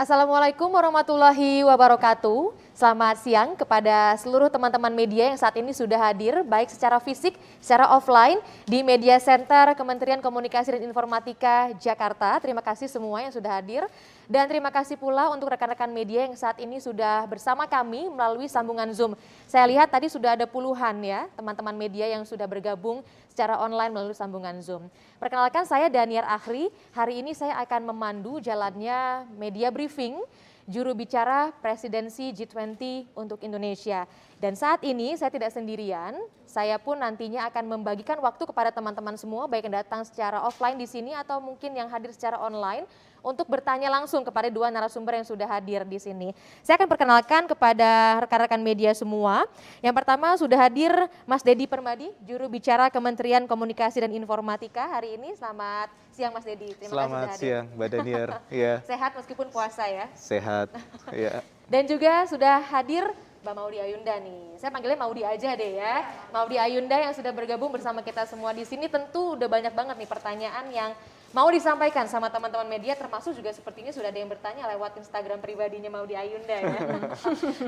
Assalamualaikum warahmatullahi wabarakatuh. Selamat siang kepada seluruh teman-teman media yang saat ini sudah hadir, baik secara fisik, secara offline, di Media Center Kementerian Komunikasi dan Informatika Jakarta. Terima kasih semua yang sudah hadir. Dan terima kasih pula untuk rekan-rekan media yang saat ini sudah bersama kami melalui sambungan Zoom. Saya lihat tadi sudah ada puluhan ya teman-teman media yang sudah bergabung secara online melalui sambungan Zoom. Perkenalkan, saya Daniar Akhri. Hari ini saya akan memandu jalannya media briefing juru bicara presidensi G20 untuk Indonesia. Dan saat ini saya tidak sendirian, saya pun nantinya akan membagikan waktu kepada teman-teman semua, baik yang datang secara offline di sini atau mungkin yang hadir secara online, untuk bertanya langsung kepada dua narasumber yang sudah hadir di sini. Saya akan perkenalkan kepada rekan-rekan media semua. Yang pertama sudah hadir Mas Dedi Permadi, juru bicara Kementerian Komunikasi dan Informatika hari ini. Selamat siang Mas Dedi. Terima kasih sudah hadir. Selamat siang Mbak Daniar. Ya. Sehat meskipun puasa ya. Sehat. Ya. Dan juga sudah hadir Mbak Maudy Ayunda nih. Saya panggilnya Maudy aja deh ya. Maudy Ayunda yang sudah bergabung bersama kita semua di sini, tentu udah banyak banget nih pertanyaan yang mau disampaikan sama teman-teman media, termasuk juga sepertinya sudah ada yang bertanya lewat Instagram pribadinya Maudy Ayunda ya.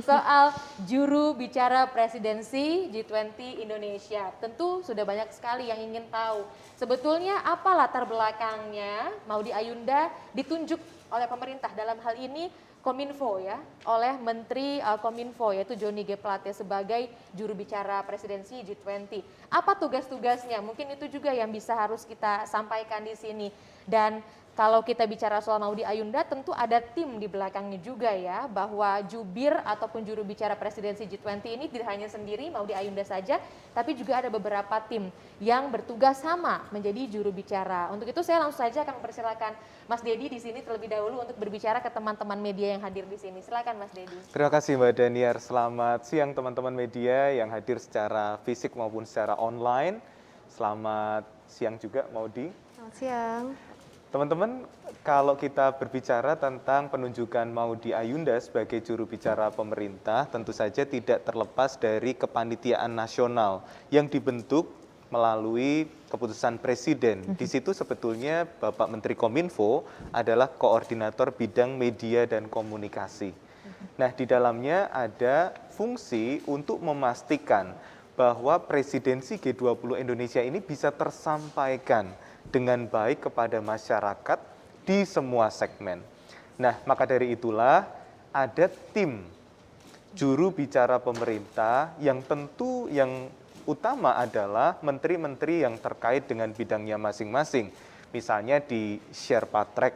Soal juru bicara presidensi G20 Indonesia. Tentu sudah banyak sekali yang ingin tahu sebetulnya apa latar belakangnya Maudy Ayunda ditunjuk oleh pemerintah, dalam hal ini Kominfo ya, oleh Menteri Kominfo yaitu Johnny G. Plate sebagai juru bicara presidensi G20. Apa tugas-tugasnya? Mungkin itu juga yang bisa harus kita sampaikan di sini. Dan kalau kita bicara soal Maudy Ayunda, tentu ada tim di belakangnya juga ya, bahwa jubir ataupun juru bicara presidensi G20 ini tidak hanya sendiri Maudy Ayunda saja, tapi juga ada beberapa tim yang bertugas sama menjadi juru bicara. Untuk itu saya langsung saja akan mempersilakan Mas Dedi di sini terlebih dahulu untuk berbicara ke teman-teman media yang hadir di sini. Silakan Mas Dedi. Terima kasih Mbak Daniar. Selamat siang teman-teman media yang hadir secara fisik maupun secara online. Selamat siang juga Maudy. Selamat siang. Teman-teman, kalau kita berbicara tentang penunjukan Maudy Ayunda sebagai juru bicara pemerintah, tentu saja tidak terlepas dari kepanitiaan nasional yang dibentuk melalui keputusan Presiden. Di situ sebetulnya Bapak Menteri Kominfo adalah koordinator bidang media dan komunikasi. Nah, di dalamnya ada fungsi untuk memastikan bahwa presidensi G20 Indonesia ini bisa tersampaikan dengan baik kepada masyarakat di semua segmen. Nah, maka dari itulah ada tim juru bicara pemerintah yang tentu yang utama adalah menteri-menteri yang terkait dengan bidangnya masing-masing. Misalnya di Sherpa Track,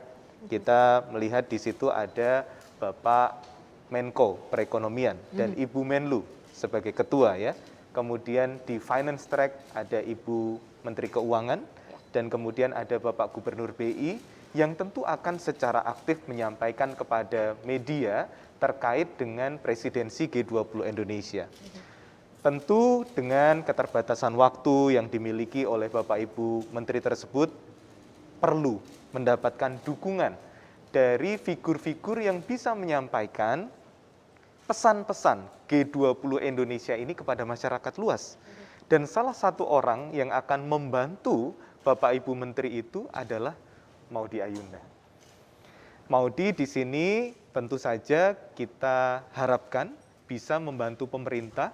kita melihat di situ ada Bapak Menko Perekonomian dan Ibu Menlu sebagai ketua ya. Kemudian di Finance Track ada Ibu Menteri Keuangan, dan kemudian ada Bapak Gubernur BI yang tentu akan secara aktif menyampaikan kepada media terkait dengan presidensi G20 Indonesia. Tentu dengan keterbatasan waktu yang dimiliki oleh Bapak Ibu Menteri tersebut, perlu mendapatkan dukungan dari figur-figur yang bisa menyampaikan pesan-pesan G20 Indonesia ini kepada masyarakat luas. Dan salah satu orang yang akan membantu Bapak Ibu Menteri itu adalah Maudy Ayunda. Maudy di sini tentu saja kita harapkan bisa membantu pemerintah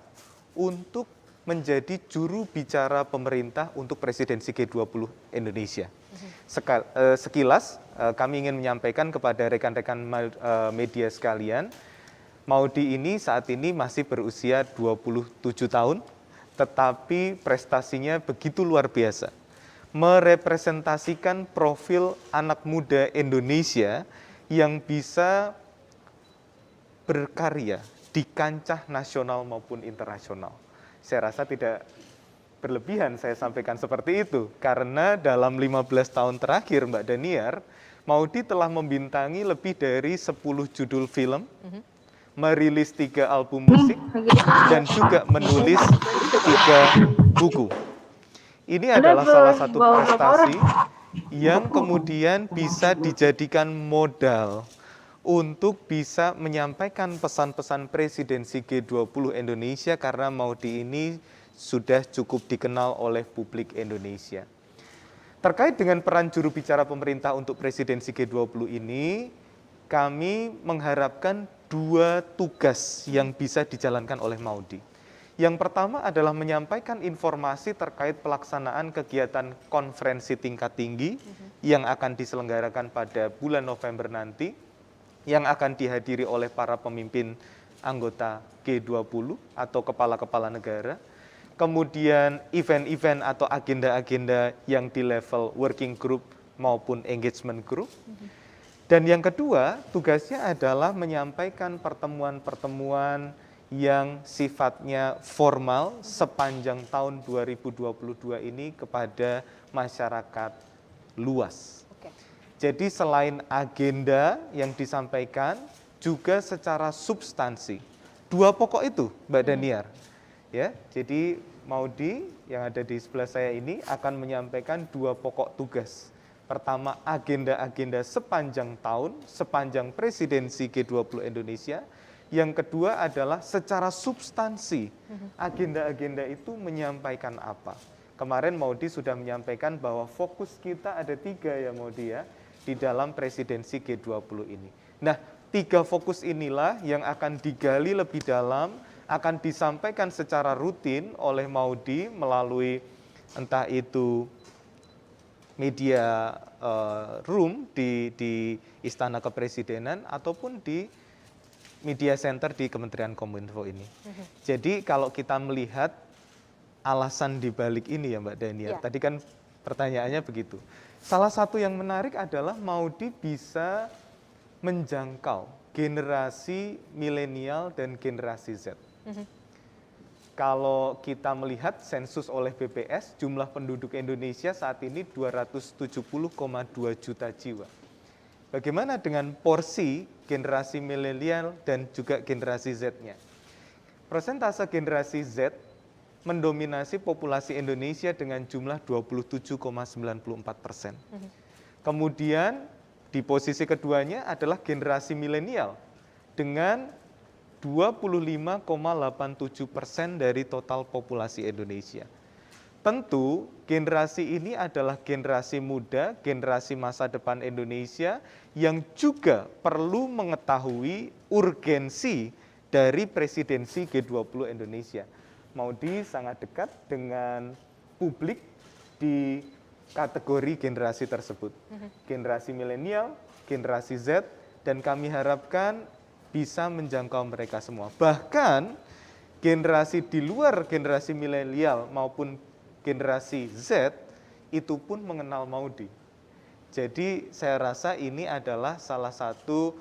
untuk menjadi juru bicara pemerintah untuk presidensi G20 Indonesia. Sekilas kami ingin menyampaikan kepada rekan-rekan media sekalian, Maudy ini saat ini masih berusia 27 tahun, tetapi prestasinya begitu luar biasa. Merepresentasikan profil anak muda Indonesia yang bisa berkarya di kancah nasional maupun internasional. Saya rasa tidak berlebihan saya sampaikan seperti itu, karena dalam 15 tahun terakhir Mbak Daniar, Maudy telah membintangi lebih dari 10 judul film, merilis 3 album musik, dan juga menulis 3 buku. Ini adalah salah satu prestasi yang kemudian bisa dijadikan modal untuk bisa menyampaikan pesan-pesan presidensi G20 Indonesia, karena Maudy ini sudah cukup dikenal oleh publik Indonesia. Terkait dengan peran juru bicara pemerintah untuk presidensi G20 ini, kami mengharapkan 2 tugas yang bisa dijalankan oleh Maudi. Yang pertama adalah menyampaikan informasi terkait pelaksanaan kegiatan konferensi tingkat tinggi yang akan diselenggarakan pada bulan November nanti, yang akan dihadiri oleh para pemimpin anggota G20 atau kepala-kepala negara. Kemudian event-event atau agenda-agenda yang di level working group maupun engagement group. Dan yang kedua, tugasnya adalah menyampaikan pertemuan-pertemuan yang sifatnya formal sepanjang tahun 2022 ini kepada masyarakat luas. Jadi selain agenda yang disampaikan, juga secara substansi. 2 pokok itu, Mbak Daniar. Ya, jadi Maudi yang ada di sebelah saya ini akan menyampaikan 2 pokok tugas. Pertama, agenda-agenda sepanjang tahun, sepanjang presidensi G20 Indonesia. Yang kedua adalah secara substansi, agenda-agenda itu menyampaikan apa. Kemarin Maudi sudah menyampaikan bahwa fokus kita ada 3 ya Maudi ya, di dalam presidensi G20 ini. Nah, 3 fokus inilah yang akan digali lebih dalam, akan disampaikan secara rutin oleh Maudi melalui entah itu media room di Istana Kepresidenan ataupun di media center di Kementerian Kominfo ini. Jadi kalau kita melihat alasan dibalik ini ya Mbak Daniar, tadi kan pertanyaannya begitu. Salah satu yang menarik adalah Maudi bisa menjangkau generasi milenial dan generasi Z. Kalau kita melihat sensus oleh BPS, jumlah penduduk Indonesia saat ini 270,2 juta jiwa. Bagaimana dengan porsi generasi milenial dan juga generasi Z-nya? Persentase generasi Z mendominasi populasi Indonesia dengan jumlah 27,94%. Kemudian di posisi keduanya adalah generasi milenial dengan 25,87% dari total populasi Indonesia. Tentu generasi ini adalah generasi muda, generasi masa depan Indonesia yang juga perlu mengetahui urgensi dari presidensi G20 Indonesia. Maudi sangat dekat dengan publik di kategori generasi tersebut. Generasi milenial, generasi Z, dan kami harapkan bisa menjangkau mereka semua. Bahkan generasi di luar generasi milenial maupun generasi Z itu pun mengenal Maudi. Jadi saya rasa ini adalah salah satu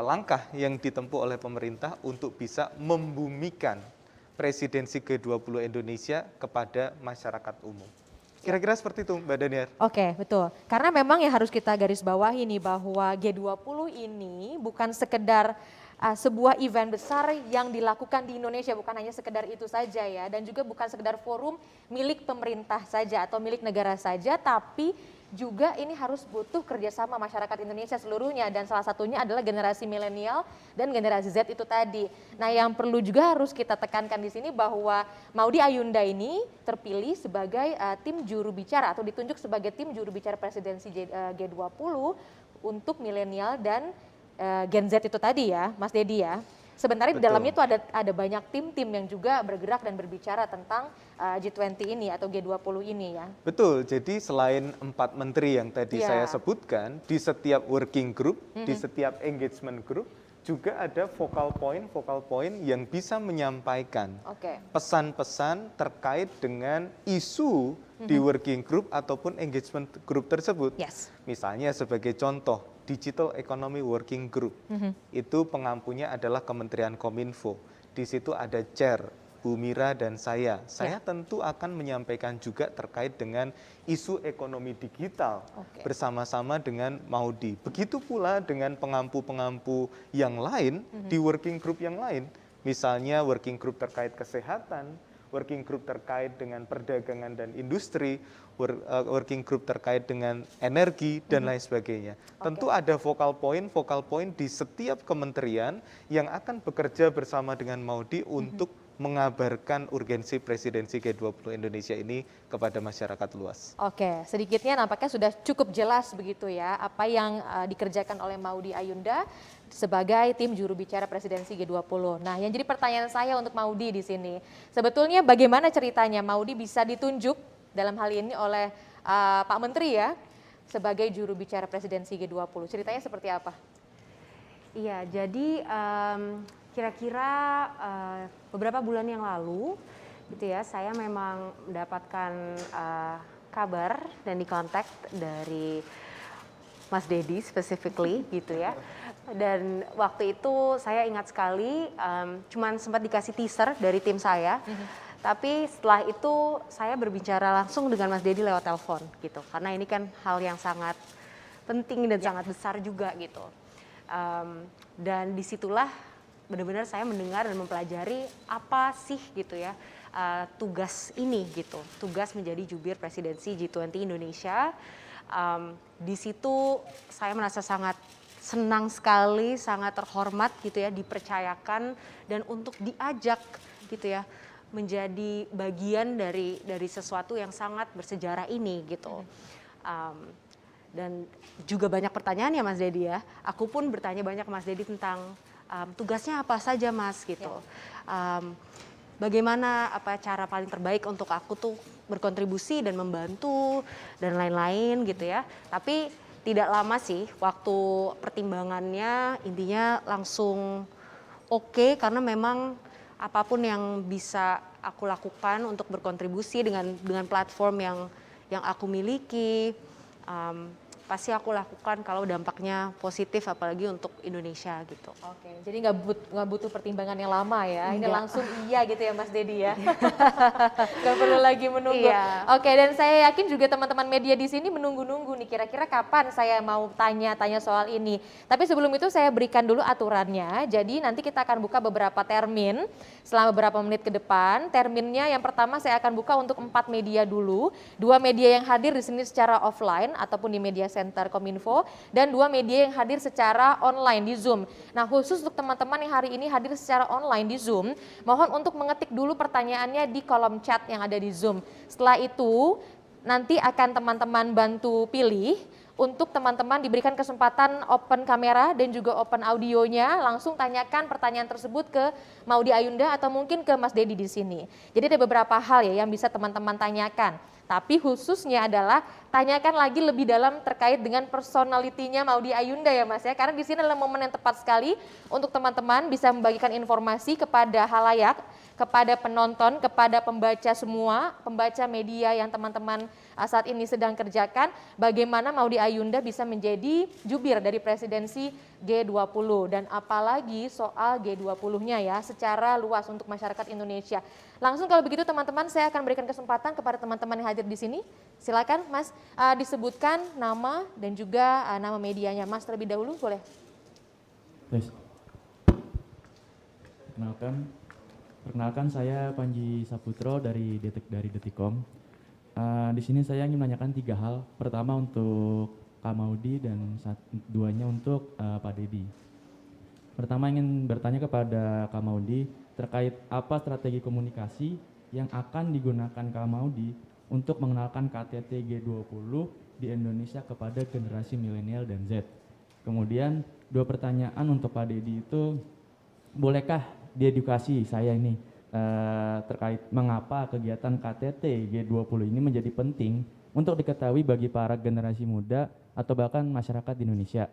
langkah yang ditempuh oleh pemerintah untuk bisa membumikan presidensi G20 Indonesia kepada masyarakat umum. Kira-kira seperti itu Mbak Daniar. Oke, betul. Karena memang yang harus kita garis bawahi nih bahwa G20 ini bukan sekedar sebuah event besar yang dilakukan di Indonesia, bukan hanya sekedar itu saja ya, dan juga bukan sekedar forum milik pemerintah saja atau milik negara saja, tapi juga ini harus butuh kerjasama masyarakat Indonesia seluruhnya, dan salah satunya adalah generasi milenial dan generasi Z itu tadi. Nah, yang perlu juga harus kita tekankan di sini bahwa Maudy Ayunda ini terpilih sebagai tim juru bicara atau ditunjuk sebagai tim juru bicara presidensi G20 untuk milenial dan Gen Z itu tadi ya, Mas Dedi ya. Sebenarnya di dalamnya itu ada banyak tim-tim yang juga bergerak dan berbicara tentang G20 ini atau G20 ini ya. Betul, jadi selain 4 menteri yang tadi saya sebutkan, di setiap working group, di setiap engagement group, juga ada focal point yang bisa menyampaikan pesan-pesan terkait dengan isu di working group ataupun engagement group tersebut. Misalnya sebagai contoh, Digital Economy Working Group, itu pengampunya adalah Kementerian Kominfo. Di situ ada chair, Bu Mira dan saya. Saya tentu akan menyampaikan juga terkait dengan isu ekonomi digital bersama-sama dengan Maudy. Begitu pula dengan pengampu-pengampu yang lain di working group yang lain. Misalnya working group terkait kesehatan, working group terkait dengan perdagangan dan industri, working group terkait dengan energi, dan lain sebagainya. Tentu ada focal point di setiap kementerian yang akan bekerja bersama dengan Maudy untuk mengabarkan urgensi presidensi G20 Indonesia ini kepada masyarakat luas. Oke, sedikitnya nampaknya sudah cukup jelas begitu ya apa yang dikerjakan oleh Maudy Ayunda sebagai tim juru bicara presidensi G20. Nah, yang jadi pertanyaan saya untuk Maudy di sini, sebetulnya bagaimana ceritanya Maudy bisa ditunjuk dalam hal ini oleh Pak Menteri ya sebagai juru bicara presidensi G20? Ceritanya seperti apa? Iya, jadi kira-kira beberapa bulan yang lalu gitu ya, saya memang mendapatkan kabar dan dikontak dari Mas Dedi specifically gitu ya. Dan waktu itu saya ingat sekali cuman sempat dikasih teaser dari tim saya. Tapi setelah itu saya berbicara langsung dengan Mas Dedi lewat telepon gitu. Karena ini kan hal yang sangat penting dan sangat besar juga gitu. Dan disitulah benar-benar saya mendengar dan mempelajari apa sih gitu ya tugas ini gitu, tugas menjadi jubir presidensi G20 Indonesia. Di situ saya merasa sangat senang sekali, sangat terhormat gitu ya, dipercayakan dan untuk diajak gitu ya menjadi bagian dari sesuatu yang sangat bersejarah ini gitu. Dan juga banyak pertanyaan ya Mas Dedi ya. Aku pun bertanya banyak ke Mas Dedi tentang tugasnya apa saja Mas gitu. Bagaimana cara paling terbaik untuk aku tuh berkontribusi dan membantu dan lain-lain gitu ya. Tapi tidak lama sih waktu pertimbangannya, intinya langsung oke, karena memang apapun yang bisa aku lakukan untuk berkontribusi dengan platform yang aku miliki, pasti aku lakukan kalau dampaknya positif, apalagi untuk Indonesia gitu. Oke, jadi nggak butuh pertimbangan yang lama ya. Ini Enggak. langsung iya gitu ya Mas Dedi ya. Nggak perlu lagi menunggu. Iya. Oke, dan saya yakin juga teman-teman media di sini menunggu-nunggu nih kira-kira kapan saya mau tanya soal ini. Tapi sebelum itu saya berikan dulu aturannya. Jadi nanti kita akan buka beberapa termin selama beberapa menit ke depan. Terminnya yang pertama saya akan buka untuk 4 media dulu. 2 media yang hadir di sini secara offline ataupun di media center Kominfo, dan 2 media yang hadir secara online di Zoom. Nah, khusus untuk teman-teman yang hari ini hadir secara online di Zoom, mohon untuk mengetik dulu pertanyaannya di kolom chat yang ada di Zoom. Setelah itu, nanti akan teman-teman bantu pilih. Untuk teman-teman diberikan kesempatan open kamera dan juga open audionya, langsung tanyakan pertanyaan tersebut ke Maudy Ayunda atau mungkin ke Mas Dedi di sini. Jadi ada beberapa hal ya yang bisa teman-teman tanyakan. Tapi khususnya adalah tanyakan lagi lebih dalam terkait dengan personalitinya Maudy Ayunda ya Mas ya. Karena di sini adalah momen yang tepat sekali untuk teman-teman bisa membagikan informasi kepada halayak, kepada penonton, kepada pembaca semua, pembaca media yang teman-teman saat ini sedang kerjakan, bagaimana Maudy Ayunda bisa menjadi jubir dari presidensi G20 dan apalagi soal G20-nya ya secara luas untuk masyarakat Indonesia. Langsung kalau begitu teman-teman saya akan berikan kesempatan kepada teman-teman yang hadir di sini. Silakan Mas disebutkan nama dan juga nama medianya. Mas terlebih dahulu boleh. Yes. Perkenalkan saya Panji Saputro dari Detikcom. Di sini saya ingin menanyakan 3 hal. Pertama untuk Kak Maudy dan duanya untuk Pak Dedi. Pertama ingin bertanya kepada Kak Maudy terkait apa strategi komunikasi yang akan digunakan Kak Maudy untuk mengenalkan KTT G20 di Indonesia kepada generasi milenial dan Z. Kemudian 2 pertanyaan untuk Pak Dedi itu, bolehkah diedukasi saya ini terkait mengapa kegiatan KTT G20 ini menjadi penting untuk diketahui bagi para generasi muda atau bahkan masyarakat di Indonesia.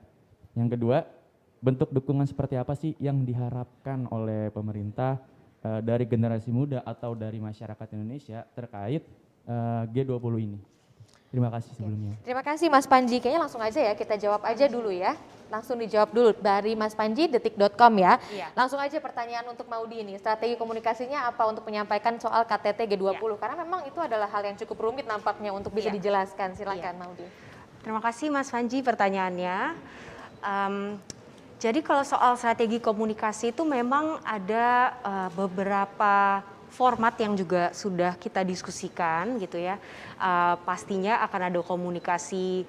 Yang kedua, bentuk dukungan seperti apa sih yang diharapkan oleh pemerintah dari generasi muda atau dari masyarakat Indonesia terkait G20 ini? Terima kasih sebelumnya. Terima kasih Mas Panji, kayaknya langsung aja ya kita jawab aja dulu ya. Langsung dijawab dulu dari Mas Panji, detik.com ya. Iya. Langsung aja pertanyaan untuk Maudy ini, strategi komunikasinya apa untuk menyampaikan soal KTT G20? Iya. Karena memang itu adalah hal yang cukup rumit nampaknya untuk bisa Iya. dijelaskan. Silakan Iya. Maudy. Terima kasih Mas Panji pertanyaannya. Jadi kalau soal strategi komunikasi itu memang ada beberapa format yang juga sudah kita diskusikan gitu ya. Pastinya akan ada komunikasi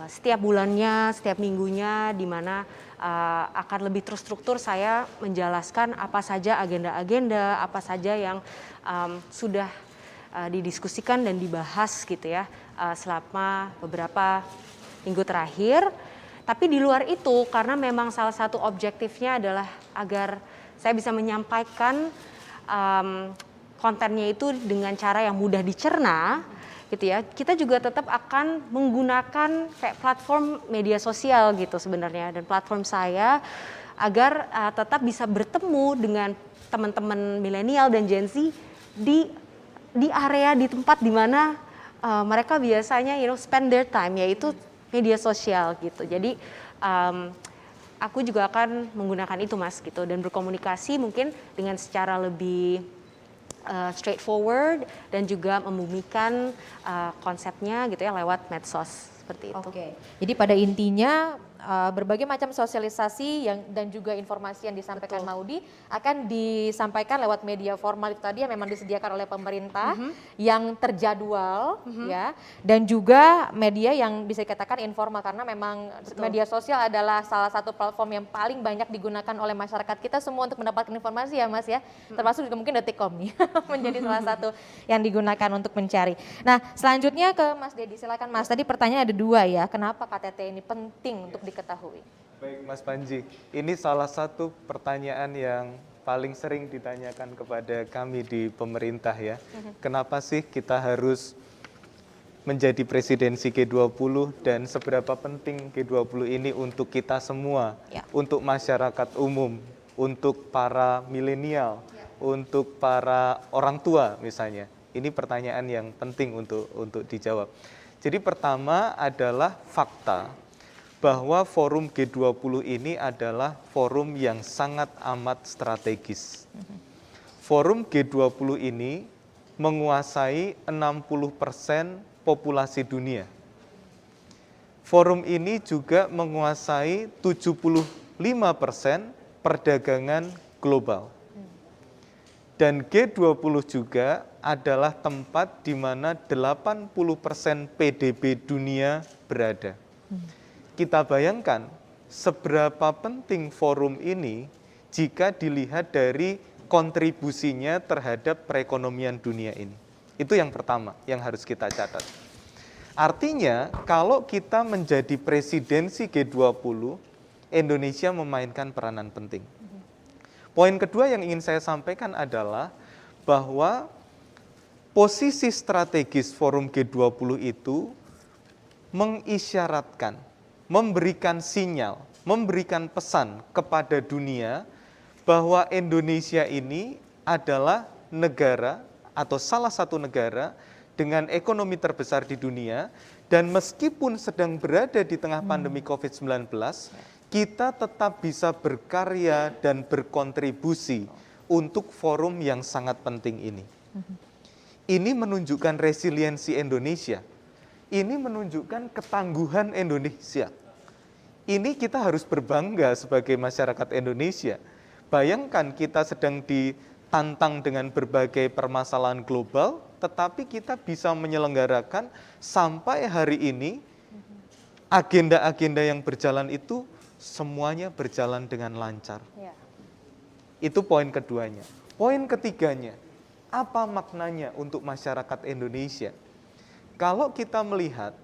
setiap bulannya, setiap minggunya, di mana akan lebih terstruktur saya menjelaskan apa saja agenda-agenda, apa saja yang sudah didiskusikan dan dibahas gitu ya selama beberapa minggu terakhir. Tapi di luar itu, karena memang salah satu objektifnya adalah agar saya bisa menyampaikan kontennya itu dengan cara yang mudah dicerna, gitu ya. Kita juga tetap akan menggunakan kayak platform media sosial gitu sebenarnya, dan platform saya agar tetap bisa bertemu dengan teman-teman milenial dan Gen Z di area, di tempat di mana mereka biasanya spend their time, yaitu media sosial gitu. Jadi aku juga akan menggunakan itu Mas gitu, dan berkomunikasi mungkin dengan secara lebih straightforward dan juga membumikan konsepnya gitu ya lewat medsos seperti itu. Oke, jadi pada intinya berbagai macam sosialisasi dan juga informasi yang disampaikan Maudy akan disampaikan lewat media formal itu tadi yang memang disediakan oleh pemerintah, yang terjadwal ya, dan juga media yang bisa dikatakan informal, karena memang media sosial adalah salah satu platform yang paling banyak digunakan oleh masyarakat kita semua untuk mendapatkan informasi ya Mas ya, termasuk juga mungkin Detikcom nih menjadi salah satu yang digunakan untuk mencari. Nah selanjutnya ke Mas Dedi, silakan Mas. Tadi pertanyaan ada 2 ya, kenapa KTT ini penting untuk diketahui? Baik Mas Panji, ini salah satu pertanyaan yang paling sering ditanyakan kepada kami di pemerintah ya. Kenapa sih kita harus menjadi presidensi G20 dan seberapa penting G20 ini untuk kita semua, untuk masyarakat umum, untuk para milenial, untuk para orang tua misalnya. Ini pertanyaan yang penting untuk dijawab. Jadi pertama adalah fakta bahwa forum G20 ini adalah forum yang sangat amat strategis. Forum G20 ini menguasai 60% populasi dunia. Forum ini juga menguasai 75% perdagangan global. Dan G20 juga adalah tempat di mana 80% PDB dunia berada. Kita bayangkan seberapa penting forum ini jika dilihat dari kontribusinya terhadap perekonomian dunia ini. Itu yang pertama yang harus kita catat. Artinya kalau kita menjadi presidensi G20, Indonesia memainkan peranan penting. Poin kedua yang ingin saya sampaikan adalah bahwa posisi strategis forum G20 itu mengisyaratkan, memberikan sinyal, memberikan pesan kepada dunia bahwa Indonesia ini adalah negara atau salah satu negara dengan ekonomi terbesar di dunia, dan meskipun sedang berada di tengah pandemi COVID-19, kita tetap bisa berkarya dan berkontribusi untuk forum yang sangat penting ini. Ini menunjukkan resiliensi Indonesia. Ini menunjukkan ketangguhan Indonesia. Ini kita harus berbangga sebagai masyarakat Indonesia. Bayangkan kita sedang ditantang dengan berbagai permasalahan global, tetapi kita bisa menyelenggarakan sampai hari ini agenda-agenda yang berjalan itu semuanya berjalan dengan lancar. Itu poin keduanya. Poin ketiganya, apa maknanya untuk masyarakat Indonesia? Kalau kita melihat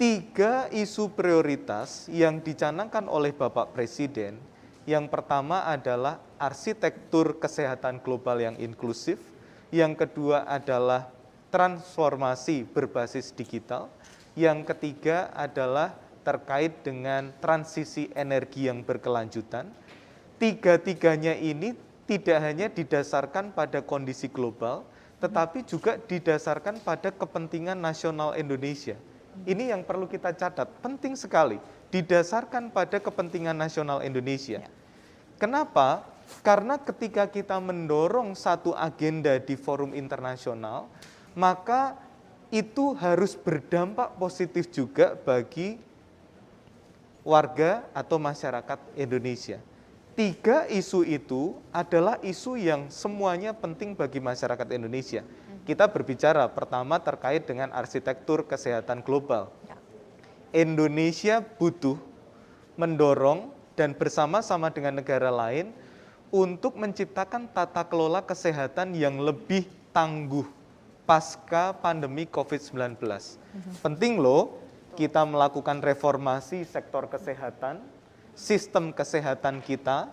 3 isu prioritas yang dicanangkan oleh Bapak Presiden, yang pertama adalah arsitektur kesehatan global yang inklusif, yang kedua adalah transformasi berbasis digital, yang ketiga adalah terkait dengan transisi energi yang berkelanjutan. 3-tiganya ini tidak hanya didasarkan pada kondisi global, tetapi juga didasarkan pada kepentingan nasional Indonesia. Ini yang perlu kita catat, penting sekali, didasarkan pada kepentingan nasional Indonesia. Kenapa? Karena ketika kita mendorong satu agenda di forum internasional, maka itu harus berdampak positif juga bagi warga atau masyarakat Indonesia. 3 isu itu adalah isu yang semuanya penting bagi masyarakat Indonesia. Kita berbicara pertama terkait dengan arsitektur kesehatan global. Indonesia butuh mendorong dan bersama-sama dengan negara lain untuk menciptakan tata kelola kesehatan yang lebih tangguh pasca pandemi COVID-19. Penting loh kita melakukan reformasi sektor kesehatan, sistem kesehatan kita,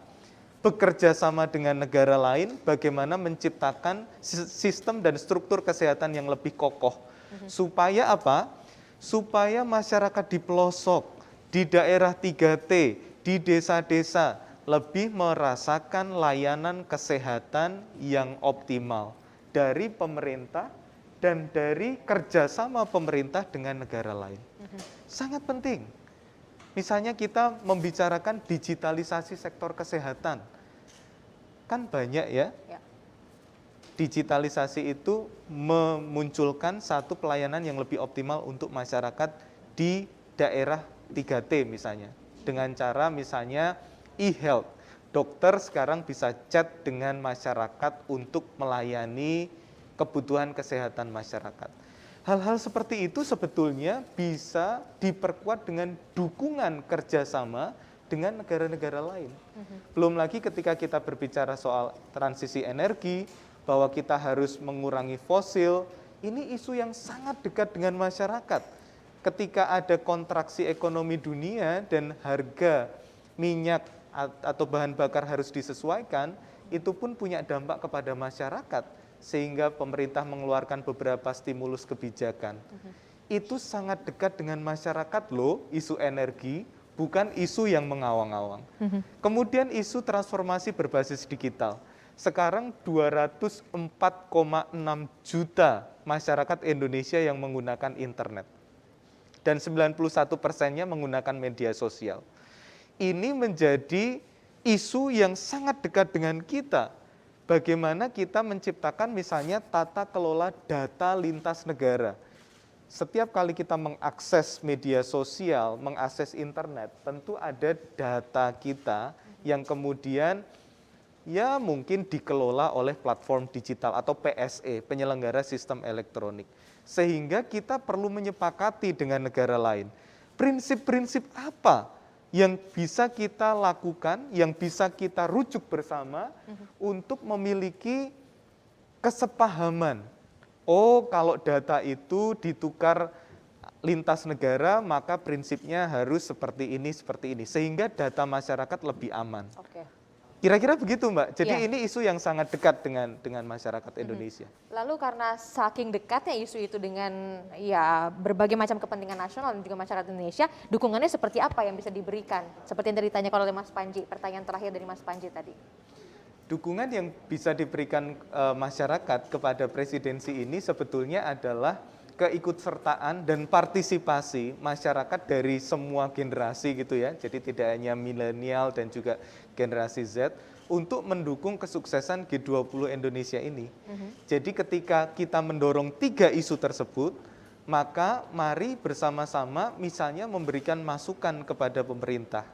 bekerja sama dengan negara lain bagaimana menciptakan sistem dan struktur kesehatan yang lebih kokoh. Supaya apa? Supaya masyarakat di pelosok, di daerah 3T, di desa-desa lebih merasakan layanan kesehatan yang optimal dari pemerintah dan dari kerjasama pemerintah dengan negara lain. Sangat penting. Misalnya kita membicarakan digitalisasi sektor kesehatan. Kan banyak ya. Digitalisasi itu memunculkan satu pelayanan yang lebih optimal untuk masyarakat di daerah 3T misalnya. Dengan cara misalnya e-health. Dokter sekarang bisa chat dengan masyarakat untuk melayani kebutuhan kesehatan masyarakat. Hal-hal seperti itu sebetulnya bisa diperkuat dengan dukungan kerjasama dengan negara-negara lain. Belum lagi ketika kita berbicara soal transisi energi, bahwa kita harus mengurangi fosil, ini isu yang sangat dekat dengan masyarakat. Ketika ada kontraksi ekonomi dunia dan harga minyak atau bahan bakar harus disesuaikan, itu pun punya dampak kepada masyarakat, sehingga pemerintah mengeluarkan beberapa stimulus kebijakan. Itu sangat dekat dengan masyarakat loh, isu energi, bukan isu yang mengawang-awang. Kemudian isu transformasi berbasis digital. Sekarang 204,6 juta masyarakat Indonesia yang menggunakan internet. Dan 91%-nya menggunakan media sosial. Ini menjadi isu yang sangat dekat dengan kita. Bagaimana kita menciptakan misalnya tata kelola data lintas negara. Setiap kali kita mengakses media sosial, mengakses internet, tentu ada data kita yang kemudian ya mungkin dikelola oleh platform digital atau PSE, penyelenggara sistem elektronik. Sehingga kita perlu menyepakati dengan negara lain. Prinsip-prinsip apa yang bisa kita lakukan, yang bisa kita rujuk bersama untuk memiliki kesepahaman. Oh, kalau data itu ditukar lintas negara, maka prinsipnya harus seperti ini. Sehingga data masyarakat lebih aman. Kira-kira begitu Mbak, jadi ini isu yang sangat dekat dengan masyarakat Indonesia. Lalu karena saking dekatnya isu itu dengan ya berbagai macam kepentingan nasional dan juga masyarakat Indonesia, dukungannya seperti apa yang bisa diberikan? Seperti yang tadi ditanyakan oleh Mas Panji, pertanyaan terakhir dari Mas Panji tadi. Dukungan yang bisa diberikan masyarakat kepada presidensi ini sebetulnya adalah keikutsertaan dan partisipasi masyarakat dari semua generasi gitu ya. Jadi tidak hanya milenial dan juga generasi Z untuk mendukung kesuksesan G20 Indonesia ini. Jadi ketika kita mendorong 3 isu tersebut, maka mari bersama-sama misalnya memberikan masukan kepada pemerintah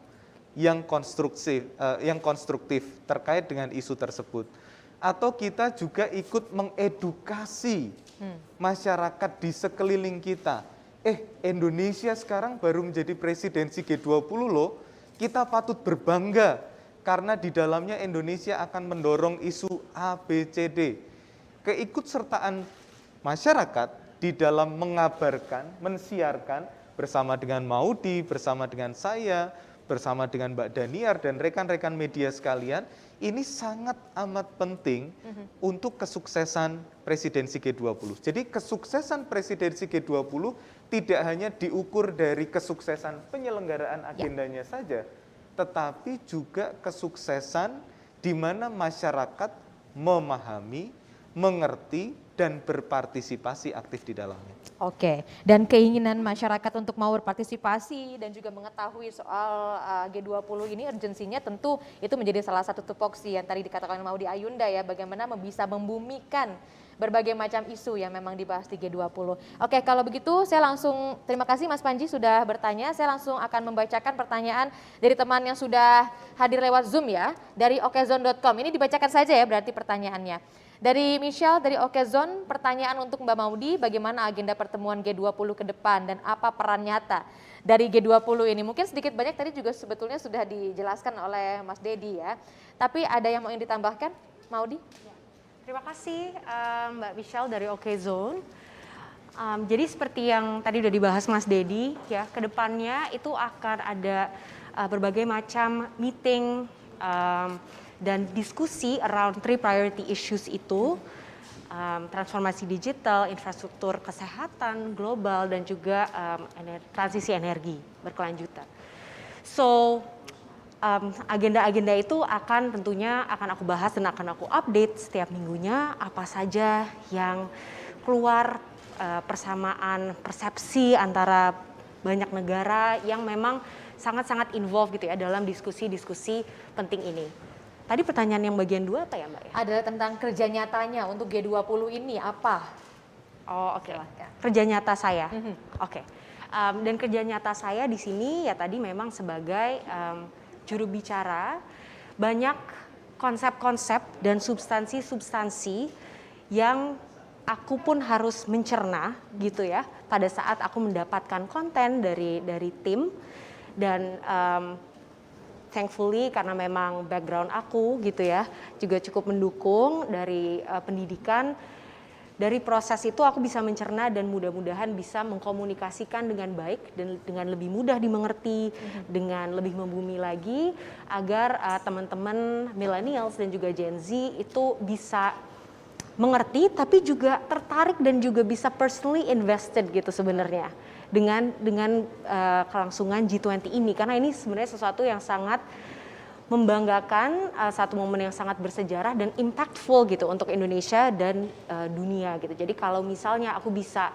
yang konstruktif terkait dengan isu tersebut. Atau kita juga ikut mengedukasi masyarakat di sekeliling kita. Indonesia sekarang baru menjadi presidensi G20 loh, kita patut berbangga karena di dalamnya Indonesia akan mendorong isu A, B, C, D. Keikutsertaan masyarakat di dalam mengabarkan, mensiarkan bersama dengan Maudi, bersama dengan saya, bersama dengan Mbak Daniar dan rekan-rekan media sekalian, ini sangat amat penting untuk kesuksesan presidensi G20. Jadi kesuksesan presidensi G20 tidak hanya diukur dari kesuksesan penyelenggaraan agendanya saja, tetapi juga kesuksesan di mana masyarakat memahami, mengerti, dan berpartisipasi aktif di dalamnya. Oke, dan keinginan masyarakat untuk mau berpartisipasi dan juga mengetahui soal G20 ini urgensinya tentu itu menjadi salah satu tupoksi yang tadi dikatakan Maudi Ayunda ya, bagaimana bisa membumikan berbagai macam isu yang memang dibahas di G20. Oke, kalau begitu saya langsung terima kasih Mas Panji sudah bertanya. Saya langsung akan membacakan pertanyaan dari teman yang sudah hadir lewat Zoom ya, dari okezone.com. Ini dibacakan saja ya berarti pertanyaannya. Dari Michelle, dari Okezone, pertanyaan untuk Mbak Maudy, bagaimana agenda pertemuan G20 ke depan dan apa peran nyata dari G20 ini? Mungkin sedikit banyak tadi juga sebetulnya sudah dijelaskan oleh Mas Dedi ya. Tapi ada yang mau ditambahkan, Maudy? Terima kasih Mbak Michelle dari Okezone. Jadi seperti yang tadi udah dibahas Mas Dedi ya, kedepannya itu akan ada berbagai macam meeting dan diskusi around 3 priority issues itu, transformasi digital, infrastruktur kesehatan global dan juga transisi energi berkelanjutan. So agenda-agenda itu tentunya akan aku bahas dan akan aku update setiap minggunya apa saja yang keluar, persamaan persepsi antara banyak negara yang memang sangat-sangat involved gitu ya dalam diskusi-diskusi penting ini. Tadi pertanyaan yang bagian 2 apa ya Mbak? Adalah tentang kerja nyatanya untuk G20 ini apa? Oh oke lah, kerja nyata saya. Oke. Dan kerja nyata saya di sini ya tadi memang sebagai juru bicara banyak konsep-konsep dan substansi-substansi yang aku pun harus mencerna gitu ya pada saat aku mendapatkan konten dari tim dan thankfully karena memang background aku gitu ya juga cukup mendukung dari pendidikan. Dari proses itu aku bisa mencerna dan mudah-mudahan bisa mengkomunikasikan dengan baik dan dengan lebih mudah dimengerti, dengan lebih membumi lagi agar teman-teman millennials dan juga Gen Z itu bisa mengerti tapi juga tertarik dan juga bisa personally invested gitu sebenarnya dengan kelangsungan G20 ini, karena ini sebenarnya sesuatu yang sangat membanggakan, satu momen yang sangat bersejarah dan impactful gitu untuk Indonesia dan dunia gitu. Jadi kalau misalnya aku bisa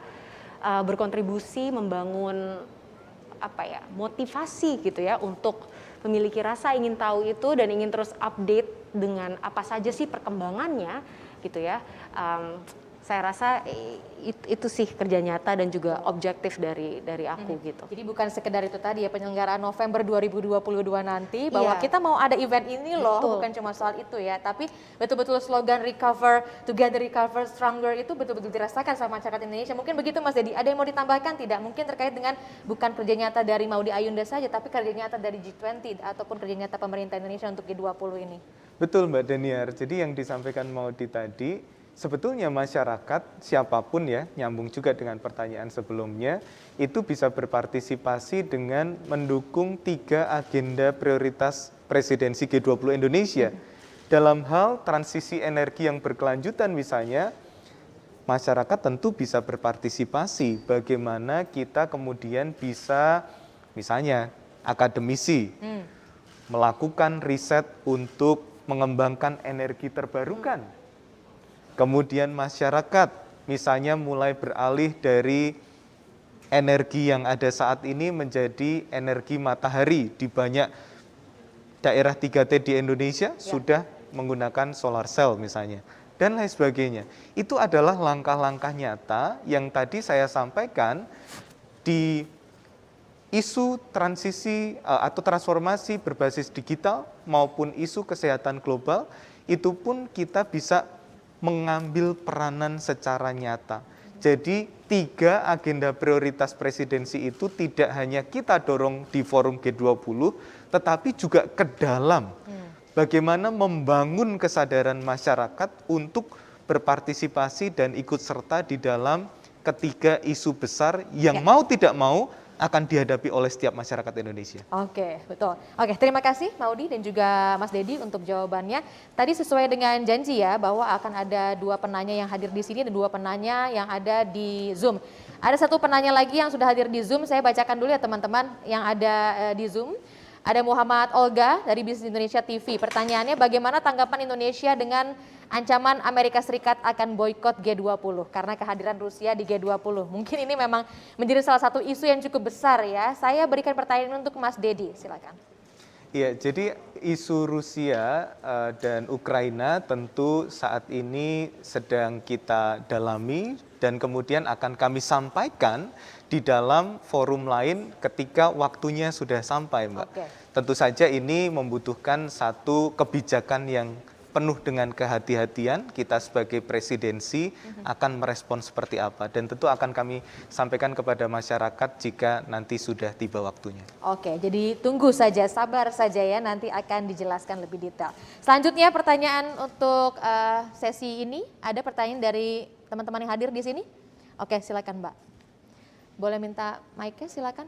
berkontribusi membangun motivasi gitu ya untuk memiliki rasa ingin tahu itu dan ingin terus update dengan apa saja sih perkembangannya gitu ya. Saya rasa itu sih kerja nyata dan juga objektif dari aku gitu. Jadi bukan sekedar itu tadi ya, penyelenggaraan November 2022 nanti bahwa kita mau ada event ini loh, bukan cuma soal itu ya, tapi betul-betul slogan recover together, recover stronger itu betul-betul dirasakan sama masyarakat Indonesia. Mungkin begitu Mas Dedi, ada yang mau ditambahkan tidak? Mungkin terkait dengan bukan kerja nyata dari Maudy Ayunda saja, tapi kerja nyata dari G20 ataupun kerja nyata pemerintah Indonesia untuk G20 ini. Betul Mbak Daniar, jadi yang disampaikan Maudy tadi, sebetulnya masyarakat siapapun ya, nyambung juga dengan pertanyaan sebelumnya, itu bisa berpartisipasi dengan mendukung 3 agenda prioritas presidensi G20 Indonesia. Dalam hal transisi energi yang berkelanjutan misalnya, masyarakat tentu bisa berpartisipasi bagaimana kita kemudian bisa misalnya akademisi melakukan riset untuk mengembangkan energi terbarukan. Kemudian masyarakat misalnya mulai beralih dari energi yang ada saat ini menjadi energi matahari. Di banyak daerah 3T di Indonesia sudah menggunakan solar cell misalnya, dan lain sebagainya. Itu adalah langkah-langkah nyata yang tadi saya sampaikan di isu transisi atau transformasi berbasis digital maupun isu kesehatan global, itu pun kita bisa mengambil peranan secara nyata. Jadi 3 agenda prioritas presidensi itu tidak hanya kita dorong di forum G20, tetapi juga ke dalam. Bagaimana membangun kesadaran masyarakat untuk berpartisipasi dan ikut serta di dalam ketiga isu besar yang mau tidak mau akan dihadapi oleh setiap masyarakat Indonesia. Oke, betul. Oke, terima kasih Maudy dan juga Mas Dedi untuk jawabannya. Tadi sesuai dengan janji ya, bahwa akan ada 2 penanya yang hadir di sini dan 2 penanya yang ada di Zoom. Ada 1 penanya lagi yang sudah hadir di Zoom, saya bacakan dulu ya teman-teman yang ada di Zoom. Ada Muhammad Olga dari Bisnis Indonesia TV. Pertanyaannya, bagaimana tanggapan Indonesia dengan ancaman Amerika Serikat akan boikot G20 karena kehadiran Rusia di G20? Mungkin ini memang menjadi salah satu isu yang cukup besar ya. Saya berikan pertanyaan untuk Mas Dedi, silakan. Iya, jadi isu Rusia dan Ukraina tentu saat ini sedang kita dalami dan kemudian akan kami sampaikan di dalam forum lain ketika waktunya sudah sampai, Mbak. Tentu saja ini membutuhkan satu kebijakan yang penuh dengan kehati-hatian, kita sebagai presidensi akan merespon seperti apa. Dan tentu akan kami sampaikan kepada masyarakat jika nanti sudah tiba waktunya. Oke, jadi tunggu saja, sabar saja ya, nanti akan dijelaskan lebih detail. Selanjutnya pertanyaan untuk sesi ini, ada pertanyaan dari teman-teman yang hadir di sini? Oke, silakan Mbak. Boleh minta mic-nya, silakan.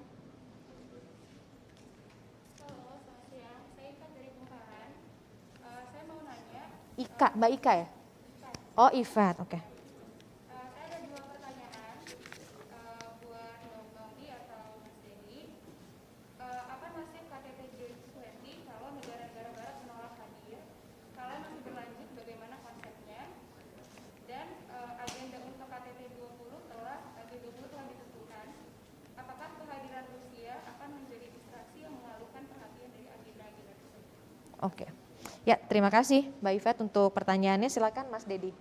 Ika, Mbak Ika ya? Oh, Ivat, oke. Saya ada dua pertanyaan buat Mbak Maudi atau Mas Denny. Apa nasib KTT G20 kalau negara-negara barat menolak hadir? Kalau masih berlanjut, bagaimana konsepnya? Dan agenda untuk KTT G20 telah ditentukan. Apakah kehadiran Rusia akan menjadi distraksi yang mengalihkan perhatian dari agenda-agenda tersebut? Oke. Ya, terima kasih Mbak Ivat untuk pertanyaannya. Silakan Mas Dedi.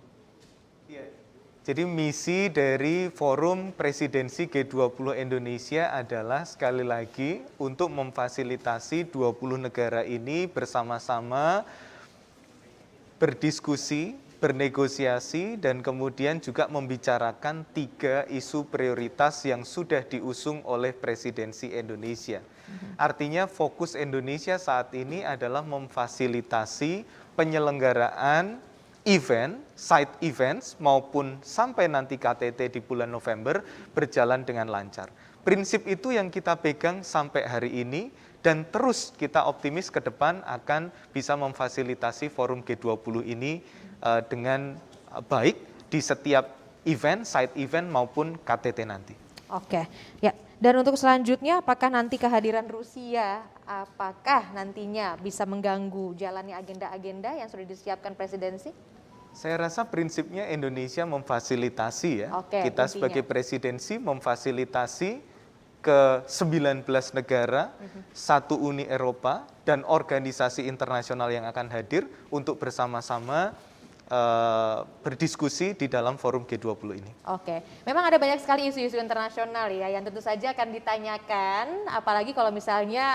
Jadi misi dari Forum Presidensi G20 Indonesia adalah sekali lagi untuk memfasilitasi 20 negara ini bersama-sama berdiskusi, bernegosiasi, dan kemudian juga membicarakan 3 isu prioritas yang sudah diusung oleh Presidensi Indonesia. Artinya fokus Indonesia saat ini adalah memfasilitasi penyelenggaraan event, side events maupun sampai nanti KTT di bulan November berjalan dengan lancar. Prinsip itu yang kita pegang sampai hari ini dan terus kita optimis ke depan akan bisa memfasilitasi forum G20 ini dengan baik di setiap event, side event maupun KTT nanti. Oke, ya. Dan untuk selanjutnya, apakah nanti kehadiran Rusia, apakah nantinya bisa mengganggu jalannya agenda-agenda yang sudah disiapkan presidensi? Saya rasa prinsipnya Indonesia memfasilitasi ya. Oke, kita intinya. sebagai presidensi memfasilitasi ke 19 negara, 1 Uni Eropa, dan organisasi internasional yang akan hadir untuk bersama-sama berdiskusi di dalam forum G20 ini. Oke, memang ada banyak sekali isu-isu internasional ya yang tentu saja akan ditanyakan, apalagi kalau misalnya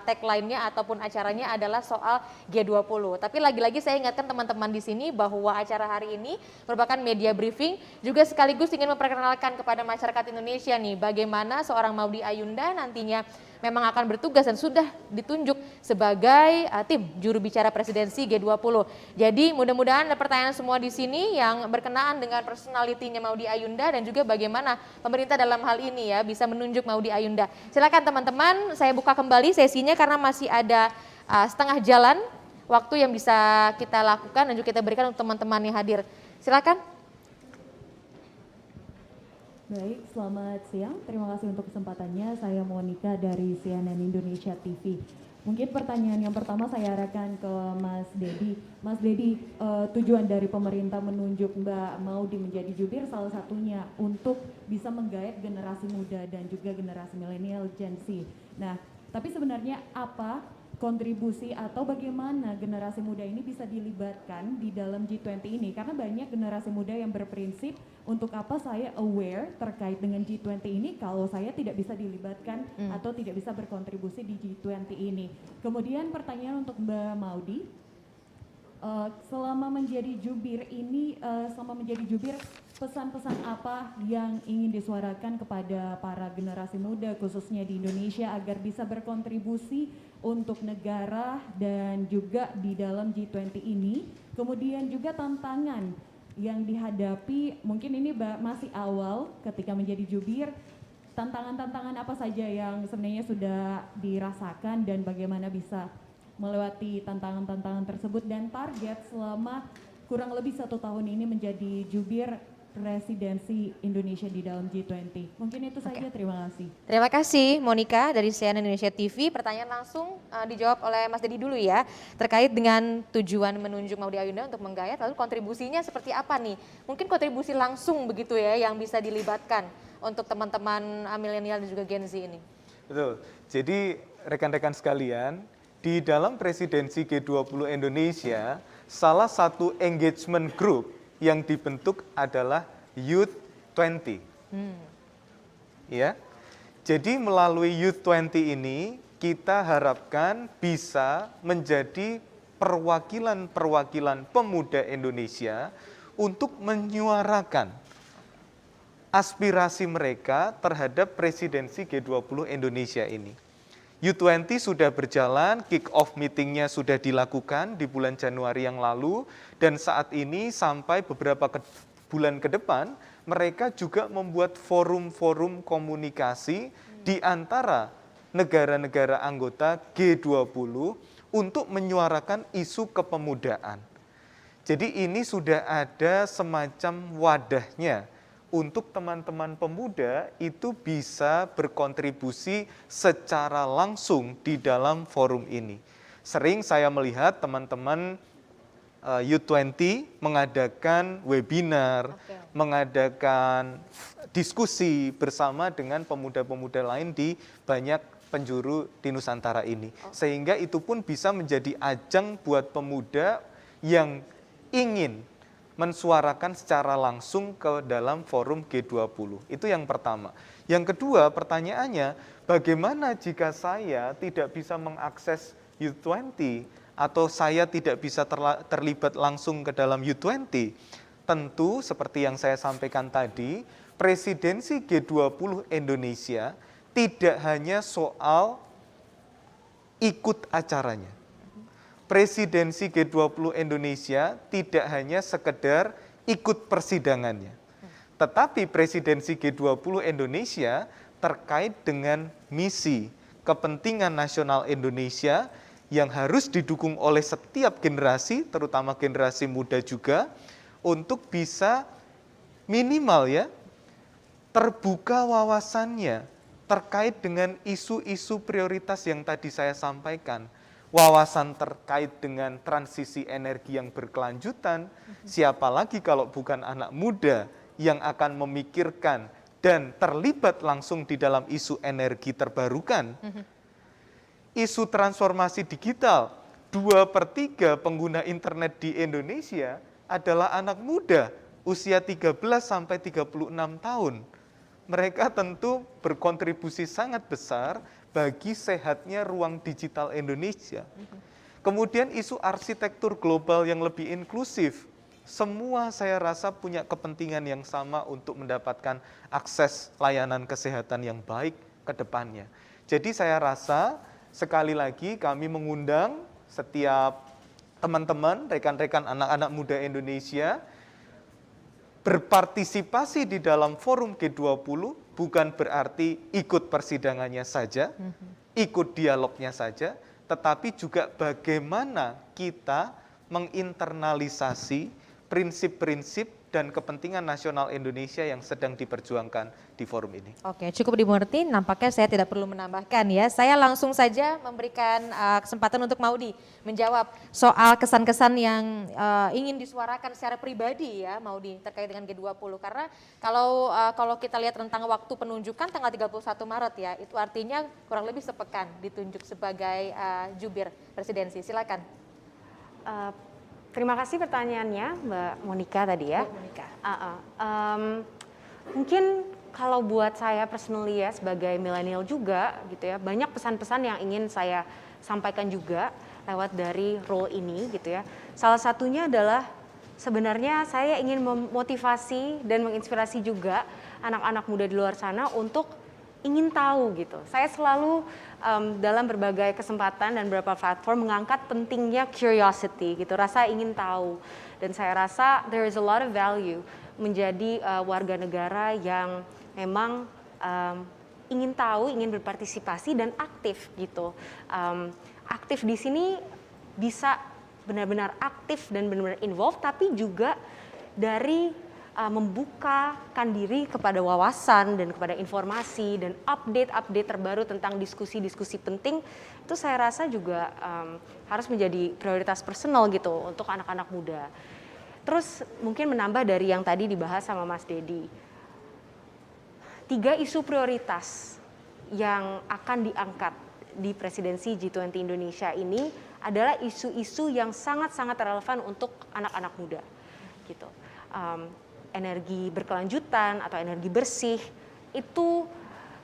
tagline-nya ataupun acaranya adalah soal G20. Tapi lagi-lagi saya ingatkan teman-teman di sini bahwa acara hari ini merupakan media briefing, juga sekaligus ingin memperkenalkan kepada masyarakat Indonesia nih bagaimana seorang Maudy Ayunda nantinya memang akan bertugas dan sudah ditunjuk sebagai tim juru bicara presidensi G20. Jadi mudah-mudahan ada pertanyaan semua di sini yang berkenaan dengan personalitinya Maudy Ayunda dan juga bagaimana pemerintah dalam hal ini ya bisa menunjuk Maudy Ayunda. Silakan teman-teman, saya buka kembali sesinya karena masih ada setengah jalan waktu yang bisa kita lakukan dan juga kita berikan untuk teman-teman yang hadir. Silakan. Baik, selamat siang. Terima kasih untuk kesempatannya. Saya Monica dari CNN Indonesia TV. Mungkin pertanyaan yang pertama saya arahkan ke Mas Dedi. Mas Dedi, tujuan dari pemerintah menunjuk Mbak Maudi menjadi jubir salah satunya untuk bisa menggait generasi muda dan juga generasi milenial Gen Z. Nah, tapi sebenarnya apa kontribusi atau bagaimana generasi muda ini bisa dilibatkan di dalam G20 ini? Karena banyak generasi muda yang berprinsip untuk apa saya aware terkait dengan G20 ini kalau saya tidak bisa dilibatkan atau tidak bisa berkontribusi di G20 ini. Kemudian pertanyaan untuk Mbak Maudi, selama menjadi jubir ini, pesan-pesan apa yang ingin disuarakan kepada para generasi muda khususnya di Indonesia agar bisa berkontribusi untuk negara dan juga di dalam G20 ini? Kemudian juga tantangan yang dihadapi, mungkin ini masih awal ketika menjadi jubir, tantangan-tantangan apa saja yang sebenarnya sudah dirasakan dan bagaimana bisa melewati tantangan-tantangan tersebut, dan target selama kurang lebih 1 tahun ini menjadi jubir presidensi Indonesia di dalam G20. Mungkin itu saja, terima kasih. Terima kasih Monica dari CNN Indonesia TV. Pertanyaan langsung dijawab oleh Mas Dedi dulu ya, terkait dengan tujuan menunjuk Maudy Ayunda untuk menggayat, lalu kontribusinya seperti apa nih? Mungkin kontribusi langsung begitu ya yang bisa dilibatkan untuk teman-teman milenial dan juga Gen Z ini. Betul, jadi rekan-rekan sekalian, di dalam presidensi G20 Indonesia, salah satu engagement group yang dibentuk adalah Youth 20. Ya. Jadi melalui Youth 20 ini kita harapkan bisa menjadi perwakilan-perwakilan pemuda Indonesia untuk menyuarakan aspirasi mereka terhadap presidensi G20 Indonesia ini. U20 sudah berjalan, kick-off meeting-nya sudah dilakukan di bulan Januari yang lalu, dan saat ini sampai beberapa bulan ke depan, mereka juga membuat forum-forum komunikasi di antara negara-negara anggota G20 untuk menyuarakan isu kepemudaan. Jadi ini sudah ada semacam wadahnya untuk teman-teman pemuda itu bisa berkontribusi secara langsung di dalam forum ini. Sering saya melihat teman-teman U20 mengadakan webinar, mengadakan diskusi bersama dengan pemuda-pemuda lain di banyak penjuru di Nusantara ini. Sehingga itu pun bisa menjadi ajang buat pemuda yang ingin mensuarakan secara langsung ke dalam forum G20. Itu yang pertama. Yang kedua, pertanyaannya, bagaimana jika saya tidak bisa mengakses U20 atau saya tidak bisa terlibat langsung ke dalam U20? Tentu seperti yang saya sampaikan tadi, presidensi G20 Indonesia tidak hanya soal ikut acaranya. Presidensi G20 Indonesia tidak hanya sekedar ikut persidangannya. Tetapi presidensi G20 Indonesia terkait dengan misi kepentingan nasional Indonesia yang harus didukung oleh setiap generasi, terutama generasi muda juga, untuk bisa minimal ya, terbuka wawasannya terkait dengan isu-isu prioritas yang tadi saya sampaikan. Wawasan terkait dengan transisi energi yang berkelanjutan, siapa lagi kalau bukan anak muda yang akan memikirkan dan terlibat langsung di dalam isu energi terbarukan. Isu transformasi digital, 2/3 pengguna internet di Indonesia adalah anak muda usia 13 sampai 36 tahun. Mereka tentu berkontribusi sangat besar bagi sehatnya ruang digital Indonesia. Kemudian isu arsitektur global yang lebih inklusif. Semua saya rasa punya kepentingan yang sama untuk mendapatkan akses layanan kesehatan yang baik ke depannya. Jadi saya rasa sekali lagi kami mengundang setiap teman-teman, rekan-rekan anak-anak muda Indonesia berpartisipasi di dalam forum G20 bukan berarti ikut persidangannya saja, ikut dialognya saja, tetapi juga bagaimana kita menginternalisasi prinsip-prinsip dan kepentingan nasional Indonesia yang sedang diperjuangkan di forum ini. Oke, cukup dimengerti. Nampaknya saya tidak perlu menambahkan ya. Saya langsung saja memberikan kesempatan untuk Maudy menjawab soal kesan-kesan yang ingin disuarakan secara pribadi ya, Maudy, terkait dengan G20. Karena kalau kita lihat tentang waktu penunjukan tanggal 31 Maret ya, itu artinya kurang lebih sepekan ditunjuk sebagai jubir presidensi. Silakan. Terima kasih pertanyaannya Mbak Monica tadi ya. Monica. Mungkin kalau buat saya personally ya sebagai milenial juga gitu ya, banyak pesan-pesan yang ingin saya sampaikan juga lewat dari role ini gitu ya. Salah satunya adalah sebenarnya saya ingin memotivasi dan menginspirasi juga anak-anak muda di luar sana untuk ingin tahu gitu. Saya selalu dalam berbagai kesempatan dan beberapa platform mengangkat pentingnya curiosity gitu, rasa ingin tahu. Dan saya rasa there is a lot of value menjadi warga negara yang memang ingin tahu, ingin berpartisipasi dan aktif gitu. Aktif di sini bisa benar-benar aktif dan benar-benar involved, tapi juga dari membukakan diri kepada wawasan dan kepada informasi dan update-update terbaru tentang diskusi-diskusi penting, itu saya rasa juga harus menjadi prioritas personal gitu untuk anak-anak muda. Terus mungkin menambah dari yang tadi dibahas sama Mas Dedi, 3 isu prioritas yang akan diangkat di presidensi G20 Indonesia ini adalah isu-isu yang sangat-sangat relevan untuk anak-anak muda gitu. Energi berkelanjutan atau energi bersih, itu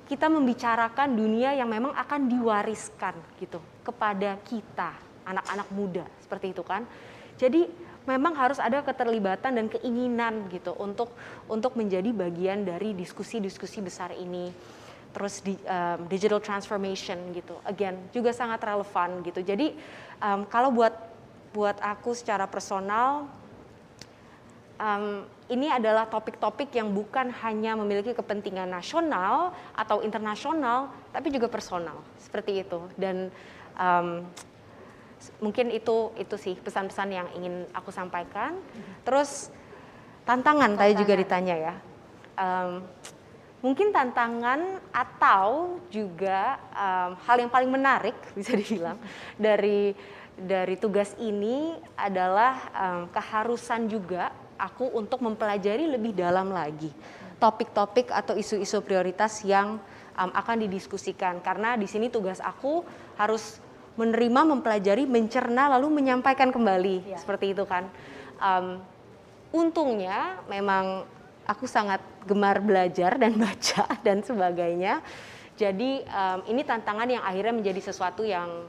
kita membicarakan dunia yang memang akan diwariskan gitu kepada kita anak-anak muda seperti itu kan. Jadi memang harus ada keterlibatan dan keinginan gitu untuk menjadi bagian dari diskusi-diskusi besar ini. Terus digital transformation gitu, again juga sangat relevan gitu. Jadi kalau buat aku secara personal, ini adalah topik-topik yang bukan hanya memiliki kepentingan nasional atau internasional, tapi juga personal seperti itu. Dan mungkin itu sih pesan-pesan yang ingin aku sampaikan. Terus tantangan tadi juga ditanya ya. Mungkin tantangan atau juga hal yang paling menarik bisa dibilang dari tugas ini adalah keharusan juga aku untuk mempelajari lebih dalam lagi topik-topik atau isu-isu prioritas yang akan didiskusikan, karena di sini tugas aku harus menerima, mempelajari, mencerna, lalu menyampaikan kembali seperti itu kan. Untungnya memang aku sangat gemar belajar dan baca dan sebagainya. Jadi ini tantangan yang akhirnya menjadi sesuatu yang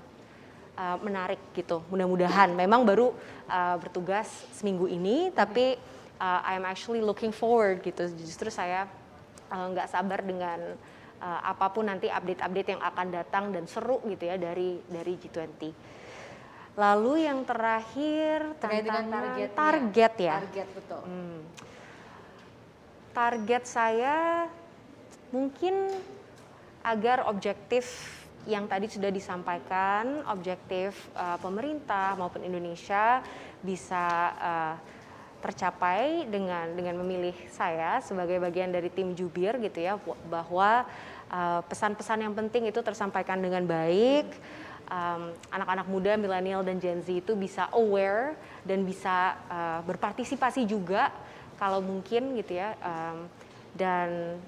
menarik gitu. Mudah-mudahan memang baru bertugas seminggu ini, tapi I am actually looking forward gitu. Justru saya nggak sabar dengan apapun nanti update-update yang akan datang dan seru gitu ya dari G20. Lalu yang terakhir tantangan target ya. Target betul. Target saya mungkin agar objektif yang tadi sudah disampaikan, objektif pemerintah maupun Indonesia bisa tercapai dengan memilih saya sebagai bagian dari tim jubir gitu ya, bahwa pesan-pesan yang penting itu tersampaikan dengan baik, anak-anak muda, milenial dan Gen Z itu bisa aware dan bisa berpartisipasi juga kalau mungkin gitu ya, dan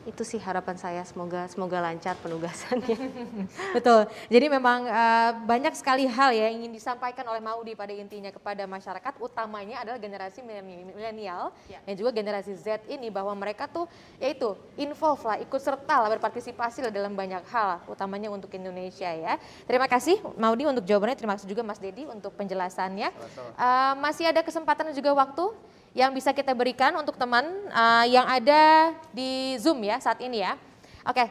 itu sih harapan saya, semoga lancar penugasannya. Betul. Jadi memang banyak sekali hal ya yang ingin disampaikan oleh Maudy pada intinya kepada masyarakat, utamanya adalah generasi milenial dan juga generasi Z ini, bahwa mereka tuh yaitu involve lah, ikut serta lah, berpartisipasi lah dalam banyak hal, utamanya untuk Indonesia ya. Terima kasih Maudy untuk jawabannya, terima kasih juga Mas Dedi untuk penjelasannya. Masih ada kesempatan dan juga waktu yang bisa kita berikan untuk teman yang ada di Zoom ya saat ini ya. Oke,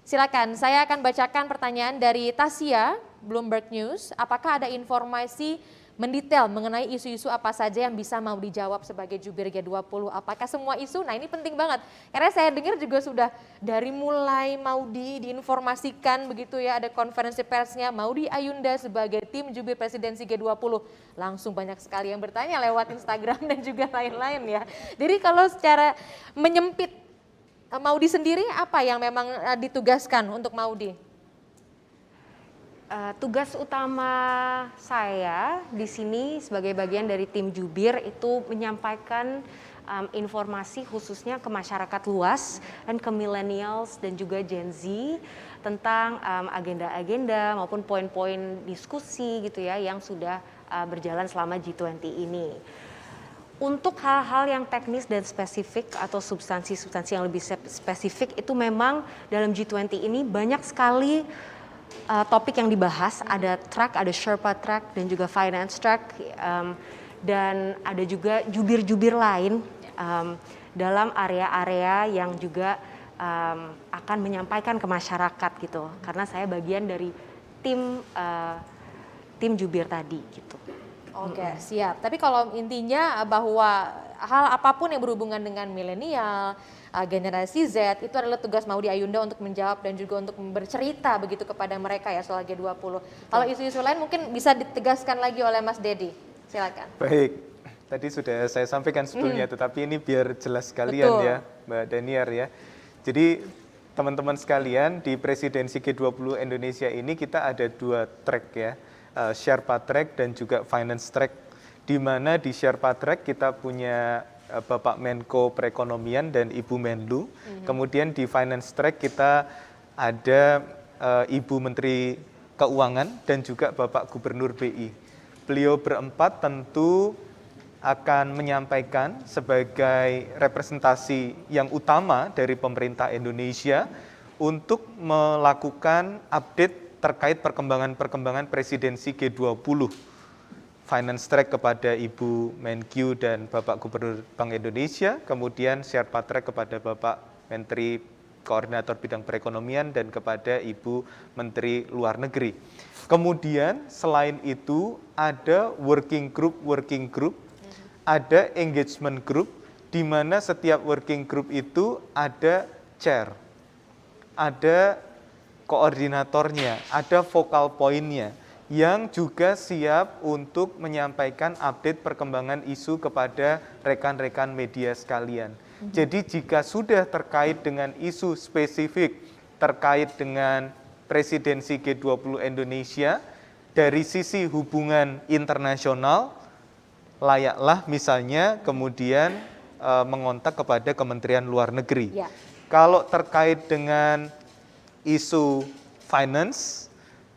silakan. Saya akan bacakan pertanyaan dari Tasya, Bloomberg News. Apakah ada informasi mendetail mengenai isu-isu apa saja yang bisa mau dijawab sebagai jubir G20? Apakah semua isu? Nah ini penting banget. Karena saya dengar juga sudah dari mulai Maudy diinformasikan begitu ya, ada konferensi persnya Maudy Ayunda sebagai tim jubir presidensi G20. Langsung banyak sekali yang bertanya lewat Instagram dan juga lain-lain ya. Jadi kalau secara menyempit, Maudy sendiri apa yang memang ditugaskan untuk Maudy? Tugas utama saya di sini sebagai bagian dari tim jubir itu menyampaikan informasi khususnya ke masyarakat luas dan ke millennials dan juga Gen Z tentang agenda-agenda maupun poin-poin diskusi gitu ya yang sudah berjalan selama G20 ini. Untuk hal-hal yang teknis dan spesifik atau substansi-substansi yang lebih spesifik itu memang dalam G20 ini banyak sekali topik yang dibahas, ada track, ada Sherpa track dan juga finance track, dan ada juga jubir-jubir lain dalam area-area yang juga akan menyampaikan ke masyarakat gitu. Karena saya bagian dari tim jubir tadi gitu. Oke, siap. Tapi kalau intinya bahwa hal apapun yang berhubungan dengan milenial, generasi Z, itu adalah tugas Maudy Ayunda untuk menjawab dan juga untuk bercerita begitu kepada mereka ya soal G20. Kalau isu-isu lain mungkin bisa ditegaskan lagi oleh Mas Dedi. Silakan. Baik, tadi sudah saya sampaikan sebelumnya, tetapi ini biar jelas sekalian ya Mbak Daniar ya. Jadi teman-teman sekalian, di presidensi G20 Indonesia ini kita ada 2 track ya, Sherpa track dan juga finance track, di mana di Sherpa track kita punya Bapak Menko Perekonomian dan Ibu Menlu. Kemudian di finance track kita ada Ibu Menteri Keuangan dan juga Bapak Gubernur BI. Beliau berempat tentu akan menyampaikan sebagai representasi yang utama dari pemerintah Indonesia untuk melakukan update terkait perkembangan presidensi G20. Finance Track kepada Ibu Menkyu dan Bapak Gubernur Bank Indonesia, kemudian Sherpa Track kepada Bapak Menteri Koordinator Bidang Perekonomian dan kepada Ibu Menteri Luar Negeri. Kemudian selain itu ada working group, ada engagement group, di mana setiap working group itu ada chair, ada koordinatornya, ada focal point-nya, yang juga siap untuk menyampaikan update perkembangan isu kepada rekan-rekan media sekalian. Jadi jika sudah terkait dengan isu spesifik terkait dengan presidensi G20 Indonesia, dari sisi hubungan internasional, layaklah misalnya kemudian mengontak kepada Kementerian Luar Negeri. Ya. Kalau terkait dengan isu finance,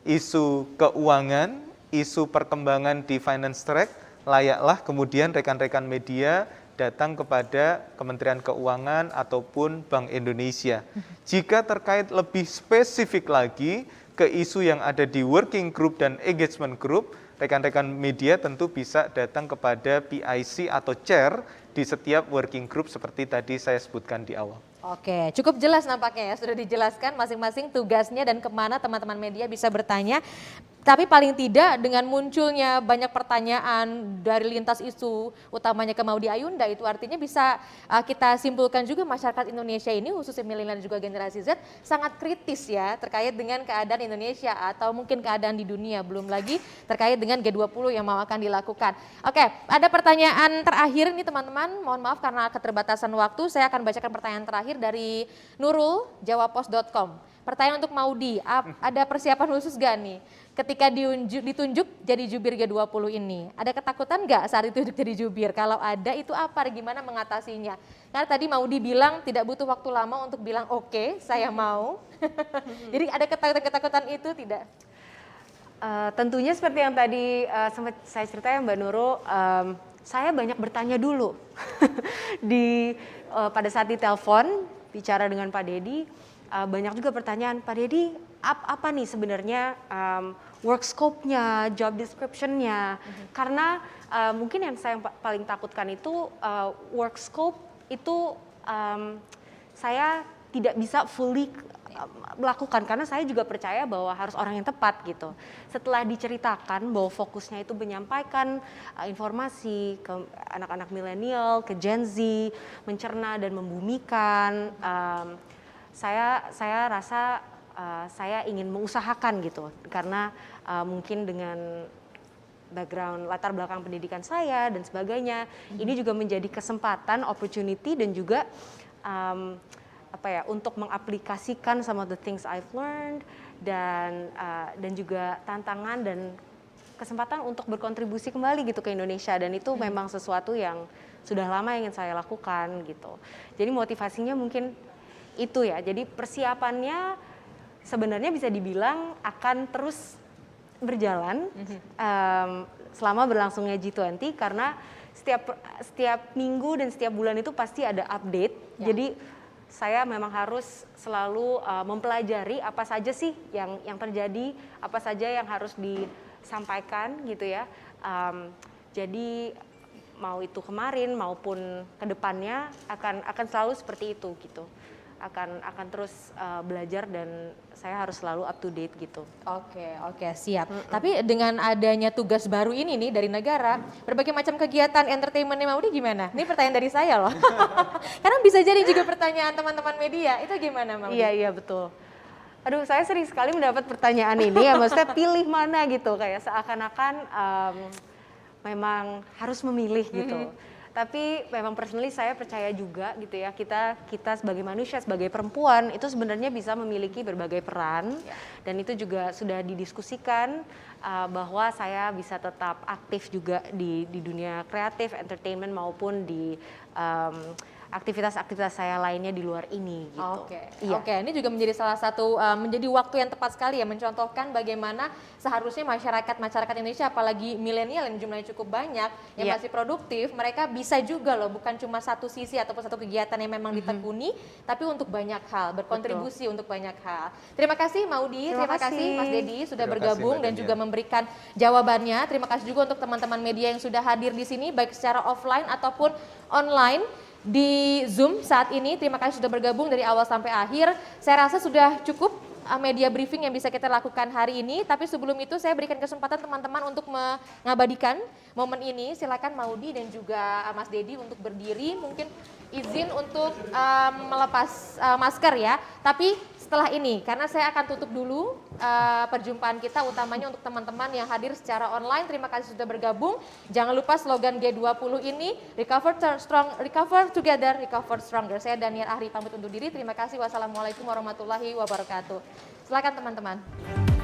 isu keuangan, isu perkembangan di finance track, layaklah kemudian rekan-rekan media datang kepada Kementerian Keuangan ataupun Bank Indonesia. Jika terkait lebih spesifik lagi ke isu yang ada di working group dan engagement group, rekan-rekan media tentu bisa datang kepada PIC atau chair di setiap working group seperti tadi saya sebutkan di awal. Oke, cukup jelas nampaknya ya, sudah dijelaskan masing-masing tugasnya dan kemana teman-teman media bisa bertanya. Tapi paling tidak dengan munculnya banyak pertanyaan dari lintas isu, utamanya ke Maudy Ayunda, itu artinya bisa kita simpulkan juga masyarakat Indonesia ini, khususnya milenial dan juga generasi Z, sangat kritis ya terkait dengan keadaan Indonesia atau mungkin keadaan di dunia, belum lagi terkait dengan G20 yang mau akan dilakukan. Oke, ada pertanyaan terakhir nih teman-teman, mohon maaf karena keterbatasan waktu, saya akan bacakan pertanyaan terakhir dari Nurul, jawapos.com. Pertanyaan untuk Maudy, ada persiapan khusus gak nih ketika ditunjuk jadi jubir G20 ini? Ada ketakutan nggak saat itu jadi jubir? Kalau ada itu apa, gimana mengatasinya? Karena tadi Maudy bilang tidak butuh waktu lama untuk bilang oke, saya mau. Jadi ada ketakutan-ketakutan itu tidak? Tentunya seperti yang tadi sempat saya ceritakan Mbak Nurul, saya banyak bertanya dulu pada saat ditelepon bicara dengan Pak Deddy, banyak juga pertanyaan, Pak Deddy apa nih sebenarnya work scope-nya, job description-nya, karena mungkin yang saya paling takutkan itu work scope itu saya tidak bisa fully melakukan, karena saya juga percaya bahwa harus orang yang tepat gitu. Setelah diceritakan bahwa fokusnya itu menyampaikan informasi ke anak-anak milenial, ke Gen Z, mencerna dan membumikan, saya rasa saya ingin mengusahakan gitu, karena mungkin dengan background latar belakang pendidikan saya dan sebagainya, ini juga menjadi kesempatan, opportunity dan juga untuk mengaplikasikan some of the things I've learned dan juga tantangan dan kesempatan untuk berkontribusi kembali gitu ke Indonesia, dan itu memang sesuatu yang sudah lama ingin saya lakukan gitu. Jadi motivasinya mungkin itu ya. Jadi persiapannya sebenarnya bisa dibilang akan terus berjalan selama berlangsungnya G20, karena setiap minggu dan setiap bulan itu pasti ada update. Ya. Jadi saya memang harus selalu mempelajari apa saja sih yang terjadi, apa saja yang harus disampaikan gitu ya. Jadi mau itu kemarin maupun kedepannya akan selalu seperti itu gitu. Akan terus belajar dan saya harus selalu up to date gitu. Oke, siap. Tapi dengan adanya tugas baru ini nih dari negara, berbagai macam kegiatan entertainment-nya Maudy gimana? Ini pertanyaan dari saya loh. Karena bisa jadi juga pertanyaan teman-teman media, itu gimana Maudy? Iya betul. Aduh, saya sering sekali mendapat pertanyaan ini ya, maksudnya pilih mana gitu, kayak seakan-akan memang harus memilih gitu. Tapi memang personally saya percaya juga gitu ya, kita sebagai manusia, sebagai perempuan itu sebenarnya bisa memiliki berbagai peran, dan itu juga sudah didiskusikan bahwa saya bisa tetap aktif juga di dunia kreatif, entertainment maupun di aktivitas-aktivitas saya lainnya di luar ini gitu. Oke, Iya. oke. Ini juga menjadi salah satu menjadi waktu yang tepat sekali ya mencontohkan bagaimana seharusnya masyarakat Indonesia, apalagi milenial yang jumlahnya cukup banyak, yang Iya. masih produktif, mereka bisa juga loh, bukan cuma satu sisi ataupun satu kegiatan yang memang ditekuni, tapi untuk banyak hal, berkontribusi untuk banyak hal. Terima kasih Maudi, Terima terima kasih Mas kasih. Dedi sudah Terima kasih, bergabung Mbak dan Dania. juga memberikan jawabannya. Terima kasih juga untuk teman-teman media yang sudah hadir di sini, baik secara offline ataupun online di Zoom saat ini. Terima kasih sudah bergabung dari awal sampai akhir. Saya rasa sudah cukup media briefing yang bisa kita lakukan hari ini. Tapi sebelum itu saya berikan kesempatan teman-teman untuk mengabadikan momen ini. Silakan Maudi dan juga Mas Dedi untuk berdiri. Mungkin izin untuk melepas masker ya. Tapi setelah ini, karena saya akan tutup dulu perjumpaan kita, utamanya untuk teman-teman yang hadir secara online. Terima kasih sudah bergabung. Jangan lupa slogan G20 ini, recover together, recover stronger. Saya Daniel Ahri pamit undur diri. Terima kasih. Wassalamualaikum warahmatullahi wabarakatuh. Silakan teman-teman.